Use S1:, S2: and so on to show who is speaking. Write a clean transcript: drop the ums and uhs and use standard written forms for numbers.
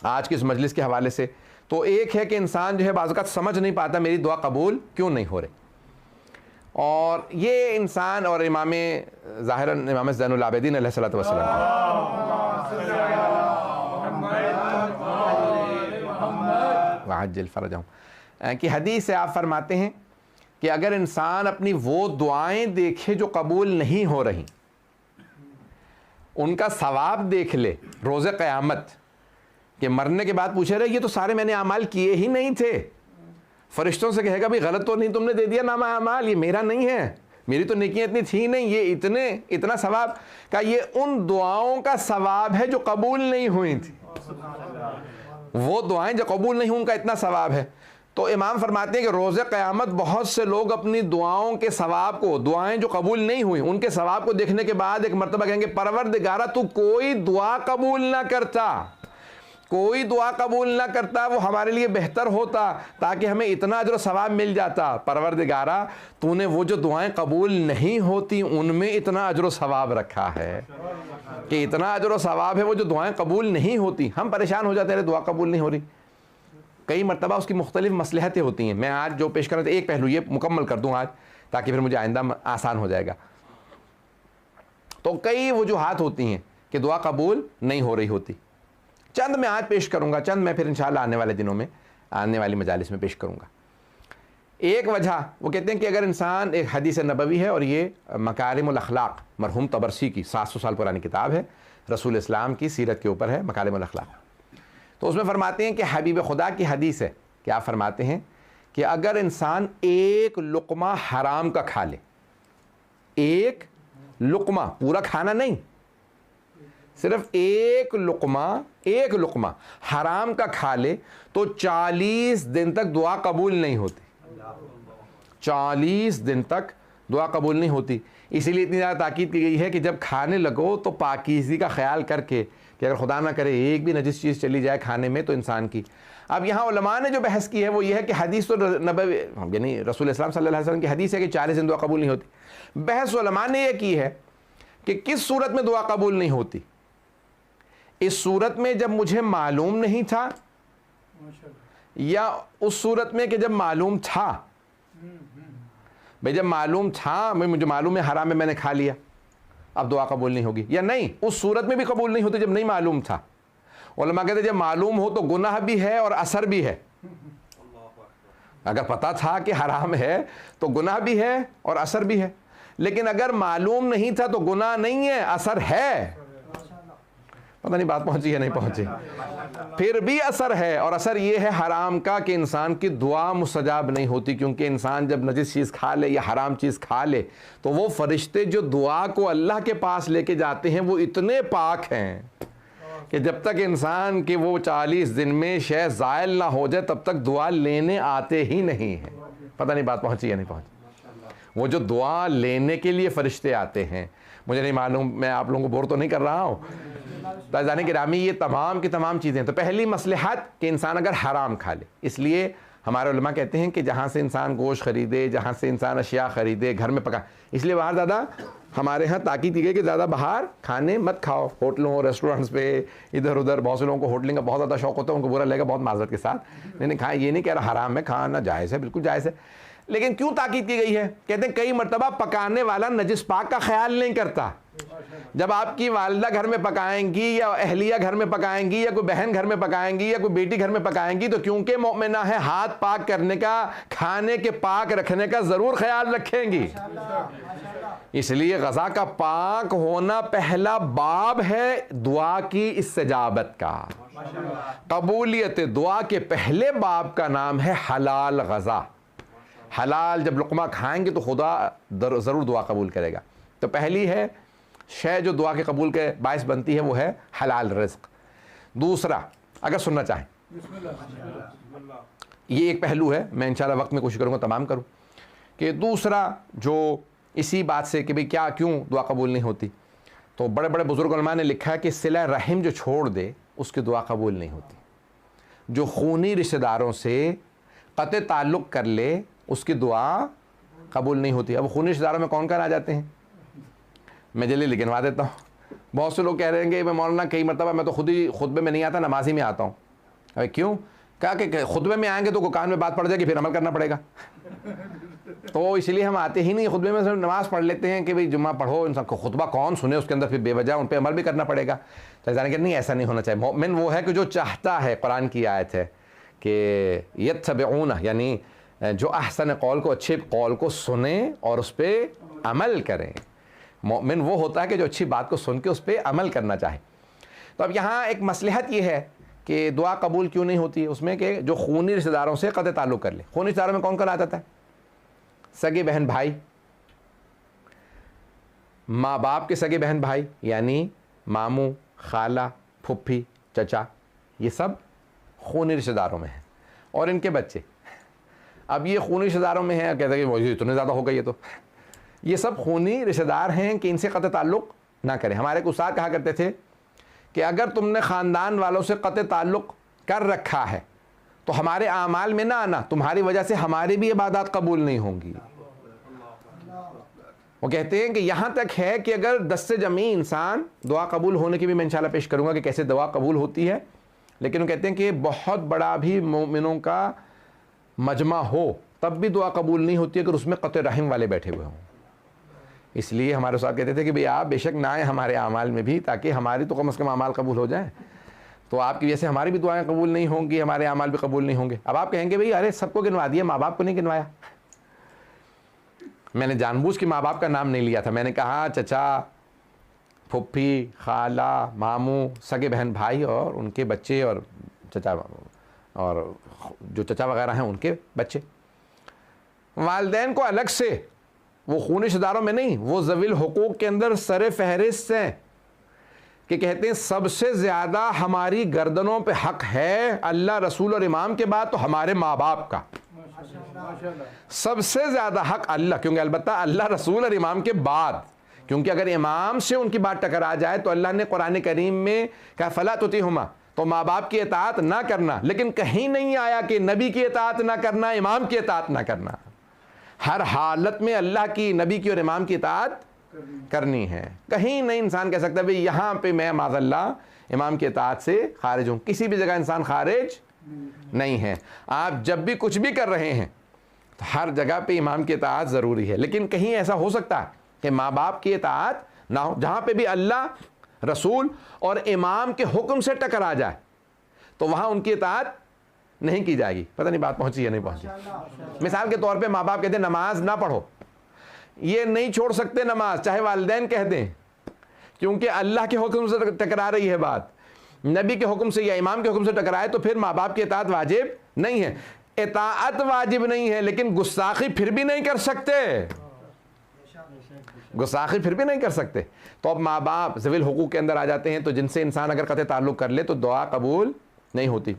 S1: आज की इस मजलिस के हवाले से। तो एक है कि इंसान जो है बाज़ औक़ात समझ नहीं पाता मेरी दुआ कबूल क्यों नहीं हो रही, और ये इंसान और इमाम ज़ाहिरन इमाम ज़ैनुल आबिदीन अलैहिस्सलातु वस्सलाम वअज्जिल फ़रजहुम की हदीस से आप फरमाते हैं कि अगर इंसान अपनी वो दुआएं देखे जो कबूल नहीं हो रही, उनका सवाब देख ले रोज़े क़यामत कि मरने के बाद पूछे रहे ये तो सारे मैंने अमाल किए ही नहीं थे, फरिश्तों से कहेगा भाई गलत तो नहीं तुमने दे दिया नामा अमाल, ये मेरा नहीं है, मेरी तो नेकियां इतनी थी नहीं, ये इतना सवाब का, ये उन दुआओं का सवाब है जो कबूल नहीं हुई थी, वो दुआएं जो कबूल नहीं हुई उनका इतना सवाब है। तो इमाम फरमाते हैं कि रोज़े क़यामत बहुत से लोग अपनी दुआओं के सवाब को, दुआएं जो कबूल नहीं हुई उनके सवाब को देखने के बाद एक मरतबा कहेंगे परवरदिगारा तू कोई दुआ कबूल ना करता, कोई दुआ कबूल ना करता, वो हमारे लिए बेहतर होता ताकि हमें इतना अजर सवाब मिल जाता। परवरदिगारा तूने वो जो दुआएं कबूल नहीं होती उनमें इतना अजर सवाब रखा है कि इतना अजर सवाब है वो जो दुआएं कबूल नहीं होती। हम परेशान हो जाते हैं दुआ कबूल नहीं हो रही, कई मरतबा उसकी मुख्तलिफ मसलहतें होती हैं। मैं आज जो पेश कर रहा था एक पहलू ये मुकम्मल कर दूँ आज ताकि फिर मुझे आइंदा आसान हो जाएगा। तो कई वजूहात होती हैं कि दुआ कबूल नहीं हो रही होती, चंद मैं आज पेश करूँगा, चंद मैं फिर इंशाअल्लाह आने वाले दिनों में आने वाली मजालिस में पेश करूँगा। एक वजह वो कहते हैं कि अगर इंसान, एक हदीस नबवी है और ये मकारिमुल अखलाक मरहूम तबरसी की 700 साल पुरानी किताब है, रसूल इस्लाम की सीरत के ऊपर है मकारिमुल अखलाक। तो उसमें फरमाते हैं कि हबीब खुदा की हदीस है कि आप फरमाते हैं कि अगर इंसान एक लुक़मा हराम का खा ले, एक लुक़मा, पूरा खाना नहीं, सिर्फ एक लुक़मा हराम का खा ले तो 40 दिन तक दुआ कबूल नहीं होती, 40 दिन तक दुआ कबूल नहीं होती। इसीलिए इतनी ज़्यादा ताकीद की गई है कि जब खाने लगो तो पाकीज़गी का ख्याल करके कि अगर खुदा ना करे एक भी नजिस चीज़ चली जाए खाने में तो इंसान की। अब यहाँ उलमा ने जो बहस की है वो ये है कि हदीस तो नबवी यानी रसूल इस्लाम सल्लल्लाहु अलैहि वसल्लम की हदीस है कि 40 दिन दुआ कबूल नहीं होती। बहस उलमा ने यह की है कि किस सूरत में दुआ कबूल नहीं होती। इस सूरत में जब मुझे मालूम नहीं था, या उस सूरत में कि जब मालूम था, भाई जब मालूम था, मुझे मालूम है हराम में मैंने खा लिया अब दुआ कबूल नहीं होगी, या नहीं उस सूरत में भी कबूल नहीं होती जब नहीं मालूम था। उलमा कहते जब मालूम हो तो गुनाह भी है और असर भी है। अगर पता था कि हराम है तो गुनाह भी है और असर भी है, लेकिन अगर मालूम नहीं था तो गुनाह नहीं है, असर है। पता नहीं बात पहुंची है नहीं पहुंची, फिर भी असर है, और असर ये है हराम का कि इंसान की दुआ मुस्तजाब नहीं होती, क्योंकि इंसान जब नजिस चीज़ खा ले या हराम चीज़ खा ले तो वो फरिश्ते जो दुआ को अल्लाह के पास लेके जाते हैं वो इतने पाक हैं कि जब तक इंसान के वो 40 दिन में शय ज़ायल ना हो जाए तब तक दुआ लेने आते ही नहीं हैं। पता नहीं बात पहुंची या नहीं पहुंची। वो जो दुआ लेने के लिए फरिश्ते आते हैं, मुझे नहीं मालूम, मैं आप लोगों को बोर तो नहीं कर रहा हूँ, ताज़ानी गिरामी, ये तमाम की तमाम चीज़ें। तो पहली मसलहत कि इंसान अगर हराम खा ले, इसलिए हमारे उलमा कहते हैं कि जहाँ से इंसान गोश्त ख़रीदे, जहाँ से इंसान अशिया ख़रीदे, घर में पका, इसलिए बाहर ज़्यादा हमारे यहाँ ताकीद की गई कि ज़्यादा बाहर खाने मत खाओ, होटलों रेस्टोरेंट्स पे इधर उधर। बहुत से लोगों को होटलिंग का बहुत ज़्यादा शौक होता है, उनको बुरा लगेगा बहुत माजरत के साथ, नहीं खाएं, ये नहीं कह रहा हराम है, खाना जायज़ है, बिल्कुल जायज़ है, लेकिन क्यों ताकीद की गई है? कहते हैं कई मरतबा पकाने वाला नजिस पाक का ख्याल नहीं करता। जब आपकी वालिदा घर में पकाएंगी या अहलिया घर में पकाएंगी या कोई बहन घर में पकाएंगी या कोई बेटी घर में पकाएंगी तो क्योंकि मोमिना है हाथ पाक करने का, खाने के पाक रखने का ज़रूर ख्याल रखेंगी। इसलिए ग़ज़ा का पाक होना पहला बाब है दुआ की इस्तिजाबत का। कबूलियत दुआ के पहले बाब का नाम है हलाल ग़ज़ा। हलाल जब लुक़मा खाएंगे तो खुदा ज़रूर दुआ कबूल करेगा। तो पहली है शय जो दुआ के कबूल के बायस बनती है वो है हलाल रिज़्क़। दूसरा, अगर सुनना चाहें, ये एक पहलू है, मैं इंशाअल्लाह वक्त में कोशिश करूँगा तमाम करूँ, कि दूसरा जो इसी बात से कि भाई क्या क्यों दुआ कबूल नहीं होती, तो बड़े बड़े बुज़ुर्ग उलमा ने लिखा है कि सिला रहम जो छोड़ दे उसकी दुआ कबूल नहीं होती। जो खूनी रिश्तेदारों से क़त्ए ताल्लुक़ कर ले उसकी दुआ कबूल नहीं होती। अब खूनी रिश्तेदारों में कौन कौन आ जाते हैं, मैं जल्दी गिनवा देता हूँ। बहुत से लोग कह रहे हैं कि मैं मौलाना कई मरतबा मैं तो खुद ही खुतबे में नहीं आता, नमाजी में आता हूँ। अरे क्यों? कहा कि खुतबे में आएंगे तो कान में बात पड़ जाएगी, फिर अमल करना पड़ेगा। तो इसलिए हम आते ही नहीं, खुतबे में सिर्फ नमाज़ पढ़ लेते हैं कि भाई जुम्मा पढ़ो, इंसान को खुतबा कौन सुने उसके अंदर, फिर बेवजह उन पर अमल भी करना पड़ेगा। तो जाने के नहीं, ऐसा नहीं होना चाहिए। मोमिन वो है कि जो चाहता है, कुरान की आयत है कि यत्तबिऊन, यानी जो अहसन कौल को, अच्छे कौल को सुने और उस पर अमल करें। मोमिन वो होता है कि जो अच्छी बात को सुन के उस पर अमल करना चाहे। तो अब यहाँ एक मसलहत ये है कि दुआ कबूल क्यों नहीं होती है उसमें कि जो खूनी रिश्तेदारों से क़त्अ ताल्लुक़ कर ले। खूनी रिश्तेदारों में कौन कौन आ जाता है? सगे बहन भाई, माँ बाप के सगे बहन भाई यानी मामू, खाला, फुफ्फी, चचा, ये सब खूनी रिश्तेदारों में हैं। और इनके बच्चे, अब ये खूनी रिश्तेदारों में हैं, कहते हैं कि इतने ज़्यादा हो गए, ये सब खूनी रिश्तेदार हैं कि इनसे क़त्अ ताल्लुक़ ना करें। हमारे एक उस्ताद कहा करते थे कि अगर तुमने ख़ानदान वालों से क़त्अ ताल्लुक़ कर रखा है तो हमारे आमाल में ना आना, तुम्हारी वजह से हमारी भी इबादत कबूल नहीं होंगी। वो कहते हैं कि यहाँ तक है कि अगर 10 से जमी इंसान, दुआ कबूल होने की भी मैं इंशाल्लाह पेश करूँगा कि कैसे दुआ कबूल होती है, लेकिन वो कहते हैं कि बहुत बड़ा भी मोमिनों का मजमा हो तब भी दुआ कबूल नहीं होती अगर उसमें क़त्अ रहम वाले बैठे हुए हों। इसलिए हमारे साथ कहते थे कि भाई आप बेशक ना आए हमारे आमाल में भी, ताकि हमारी तो कम से कम आमाल कबूल हो जाए। तो आपकी वजह से हमारी भी दुआएं कबूल नहीं होंगी, हमारे आमाल भी कबूल नहीं होंगे। अब आप कहेंगे भाई अरे सबको गिनवा दिया, माँ बाप को नहीं गिनवाया। मैंने जानबूझ के माँ बाप का नाम नहीं लिया था, मैंने कहा चचा, फुफ्फी, खाला, मामू, सगे बहन भाई और उनके बच्चे, और चचा और जो चचा वगैरह हैं उनके बच्चे। वालिदैन को अलग से, वो खूनी रिश्तेदारों में नहीं, वो ज़वील हुकूक के अंदर सरे फहरिस्त हैं कि कहते हैं सबसे ज़्यादा हमारी गर्दनों पे हक है अल्लाह, रसूल और इमाम के बाद तो हमारे माँ बाप का सबसे ज़्यादा हक अल्लाह, क्योंकि अलबत्ता अल्लाह, रसूल और इमाम के बाद, क्योंकि अगर इमाम से उनकी बात टकरा जाए तो अल्लाह ने कुरान करीम में कहा फला तुतीहुमा, तो माँ बाप की इताअत ना करना। लेकिन कहीं नहीं आया कि नबी की इताअत ना करना, इमाम की इताअत ना करना। हर हालत में अल्लाह की, नबी की और इमाम की इताअत करनी है। कहीं नहीं इंसान कह सकता भाई यहाँ पे मैं माज़अल्लाह इमाम की इताअत से खारिज हूँ। किसी भी जगह इंसान खारिज नहीं है। आप जब भी कुछ भी कर रहे हैं तो हर जगह पे इमाम की इताअत ज़रूरी है। लेकिन कहीं ऐसा हो सकता है कि माँ बाप की इताअत ना हो, जहाँ पे भी अल्लाह, रसूल और इमाम के हुक्म से टकरा जाए तो वहाँ उनकी इताअत नहीं की जाएगी। पता नहीं बात पहुँची या नहीं पहुँची। मिसाल के तौर पे माँ बाप कहते हैं नमाज ना पढ़ो, ये नहीं छोड़ सकते नमाज, चाहे वालिदैन कह दें, क्योंकि अल्लाह के हुक्म से टकरा रही है बात। नबी के हुक्म से या इमाम के हुक्म से टकराए तो फिर माँ बाप की इताअत वाजिब नहीं है। इताअत वाजिब नहीं है लेकिन गुस्ताखी फिर भी नहीं कर सकते, गुस्ताखी फिर भी नहीं कर सकते। तो अब माँ बाप ज़वील हुकूक के अंदर आ जाते हैं, तो जिनसे इंसान अगर क़त्अ ताल्लुक़ कर ले तो दुआ कबूल नहीं होती।